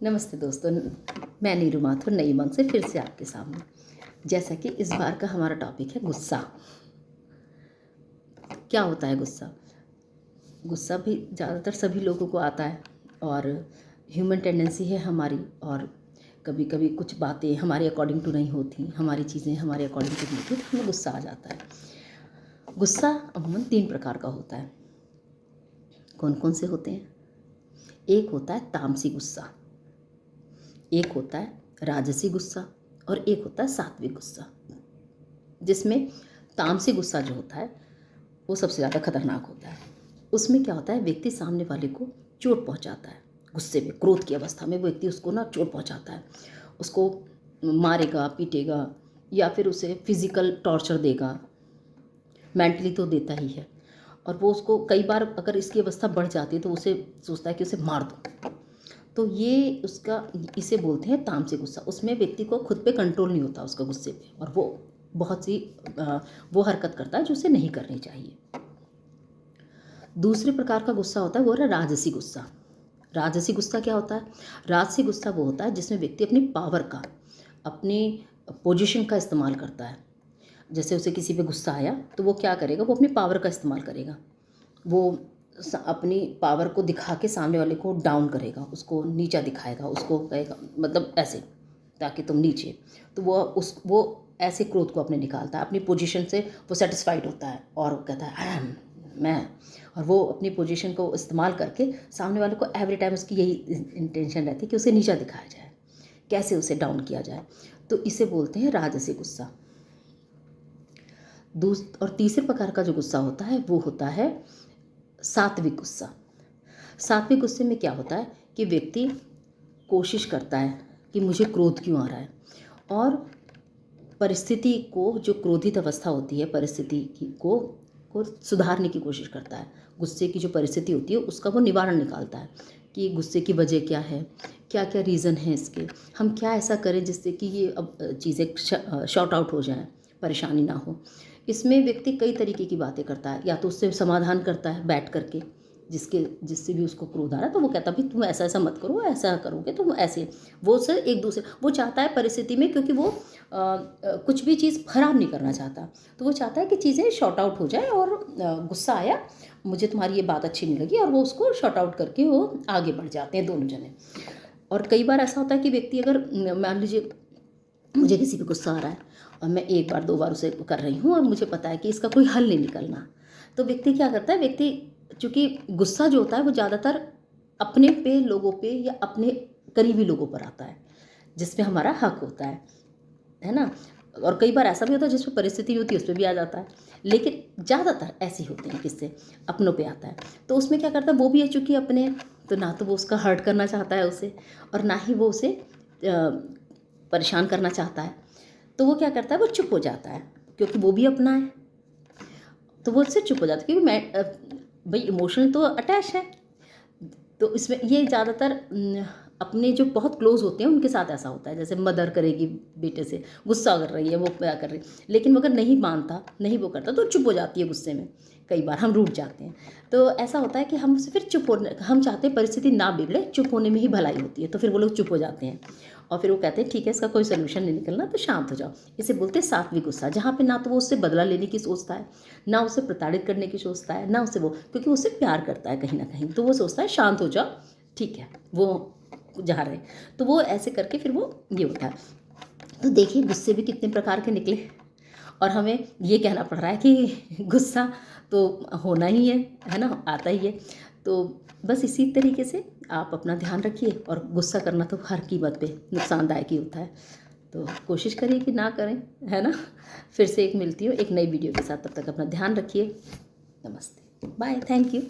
नमस्ते दोस्तों, मैं नीरू माथुर नई उमंग से फिर से आपके सामने। जैसा कि इस बार का हमारा टॉपिक है गुस्सा। क्या होता है गुस्सा? गुस्सा भी ज़्यादातर सभी लोगों को आता है और ह्यूमन टेंडेंसी है हमारी। और कभी कभी कुछ बातें हमारे अकॉर्डिंग टू नहीं होती, हमारी चीज़ें हमारे अकॉर्डिंग टू नहीं होती, तो हमें गुस्सा आ जाता है। गुस्सा अमूमन 3 प्रकार का होता है। कौन कौन से होते हैं? एक होता है तामसी गुस्सा, एक होता है राजसी गुस्सा और एक होता है सात्विक गुस्सा। जिसमें तामसी गुस्सा जो होता है वो सबसे ज़्यादा खतरनाक होता है। उसमें क्या होता है, व्यक्ति सामने वाले को चोट पहुंचाता है। गुस्से में, क्रोध की अवस्था में व्यक्ति उसको ना चोट पहुंचाता है, उसको मारेगा, पीटेगा या फिर उसे फिजिकल टॉर्चर देगा। मेंटली तो देता ही है, और वो उसको कई बार अगर इसकी अवस्था बढ़ जाती है तो उसे सोचता है कि उसे मार दो। तो ये उसका, इसे बोलते हैं तामसिक गुस्सा। उसमें व्यक्ति को खुद पे कंट्रोल नहीं होता उसका गुस्से पे, और वो बहुत सी वो हरकत करता है जो उसे नहीं करनी चाहिए। दूसरे प्रकार का गुस्सा होता है वो है राजसी गुस्सा। राजसी गुस्सा क्या होता है? राजसी गुस्सा वो होता है जिसमें व्यक्ति अपनी पावर का, अपनी पोजीशन का इस्तेमाल करता है। जैसे उसे किसी पे गुस्सा आया तो वो क्या करेगा, वो अपनी पावर का इस्तेमाल करेगा। वो अपनी पावर को दिखा के सामने वाले को डाउन करेगा, उसको नीचा दिखाएगा, उसको कहेगा मतलब ऐसे, ताकि तुम नीचे। तो वो ऐसे क्रोध को अपने निकालता है, अपनी पोजीशन से वो सेटिस्फाइड होता है और कहता है आई एम मैं। और वो अपनी पोजीशन को इस्तेमाल करके सामने वाले को एवरी टाइम उसकी यही इंटेंशन रहती है कि उसे नीचा दिखाया जाए, कैसे उसे डाउन किया जाए। तो इसे बोलते हैं राजसी गुस्सा। और तीसरे प्रकार का जो गुस्सा होता है वो होता है सात्विक गुस्सा। सात्विक गुस्से में क्या होता है कि व्यक्ति कोशिश करता है कि मुझे क्रोध क्यों आ रहा है, और परिस्थिति को, जो क्रोधित अवस्था होती है, परिस्थिति को सुधारने की कोशिश करता है। गुस्से की जो परिस्थिति होती है उसका वो निवारण निकालता है कि गुस्से की वजह क्या है, क्या क्या रीज़न है इसके, हम क्या ऐसा करें जिससे कि ये अब चीज़ें शॉर्ट आउट हो जाएं, परेशानी ना हो। इसमें व्यक्ति कई तरीके की बातें करता है, या तो उससे समाधान करता है बैठ करके, जिससे भी उसको क्रोध आ रहा है तो वो कहता है भाई तुम ऐसा ऐसा मत करो, ऐसा करोगे तुम ऐसे। वो सर एक दूसरे, वो चाहता है परिस्थिति में, क्योंकि वो कुछ भी चीज़ खराब नहीं करना चाहता, तो वो चाहता है कि चीज़ें शॉर्ट आउट हो जाए। और गुस्सा आया, मुझे तुम्हारी ये बात अच्छी नहीं लगी, और वो उसको शॉर्ट आउट करके वो आगे बढ़ जाते हैं दोनों जने। और कई बार ऐसा होता है कि व्यक्ति अगर, मान लीजिए मुझे किसी पे गुस्सा आ रहा है और मैं 1 बार 2 बार उसे कर रही हूँ और मुझे पता है कि इसका कोई हल नहीं निकलना, तो व्यक्ति क्या करता है, व्यक्ति चूँकि गुस्सा जो होता है वो ज़्यादातर अपने पे, लोगों पे या अपने करीबी लोगों पर आता है जिसमें हमारा हक होता है ना। और कई बार ऐसा भी होता है जिसमें परिस्थिति होती है उस पर भी आ जाता है, लेकिन ज़्यादातर ऐसे ही होते हैं किससे, अपनों पे आता है। तो उसमें क्या करता है, वो भी है चूँकि अपने, तो ना तो वो उसका हर्ट करना चाहता है उसे, और ना ही वो उसे परेशान करना चाहता है। तो वो क्या करता है, वो चुप हो जाता है, क्योंकि वो भी अपना है, तो वो उससे चुप हो जाता है। क्योंकि मैं भाई इमोशनल तो अटैच है। तो इसमें ये ज़्यादातर अपने जो बहुत क्लोज होते हैं उनके साथ ऐसा होता है। जैसे मदर करेगी बेटे से, गुस्सा कर रही है, वो क्या कर रही, लेकिन वो अगर नहीं मानता, नहीं वो करता, तो चुप हो जाती है गुस्से में। कई बार हम रूठ जाते हैं, तो ऐसा होता है कि हम फिर चुप होने, हम चाहते हैं परिस्थिति ना बिगड़े, चुप होने में ही भलाई होती है। तो फिर वो लोग चुप हो जाते हैं और फिर वो कहते हैं ठीक है, इसका कोई सोल्यूशन नहीं निकलना तो शांत हो जाओ। इसे बोलते हैं सात्विक गुस्सा, जहाँ पे ना तो वो उससे बदला लेने की सोचता है, ना उसे प्रताड़ित करने की सोचता है, ना उसे वो, क्योंकि उससे प्यार करता है कहीं ना कहीं, तो वो सोचता है शांत हो जाओ, ठीक है, वो जहाँ रहे। तो वो ऐसे करके फिर वो ये होता है। तो देखिए गुस्से भी कितने प्रकार के निकले, और हमें ये कहना पड़ रहा है कि गुस्सा तो होना ही है ना, आता ही है। तो बस इसी तरीके से आप अपना ध्यान रखिए, और गुस्सा करना तो हर कीमत पे नुकसानदायक ही होता है, तो कोशिश करिए कि ना करें, है ना। फिर से एक मिलती हूँ एक नई वीडियो के साथ, तब तक अपना ध्यान रखिए। नमस्ते, बाय, थैंक यू।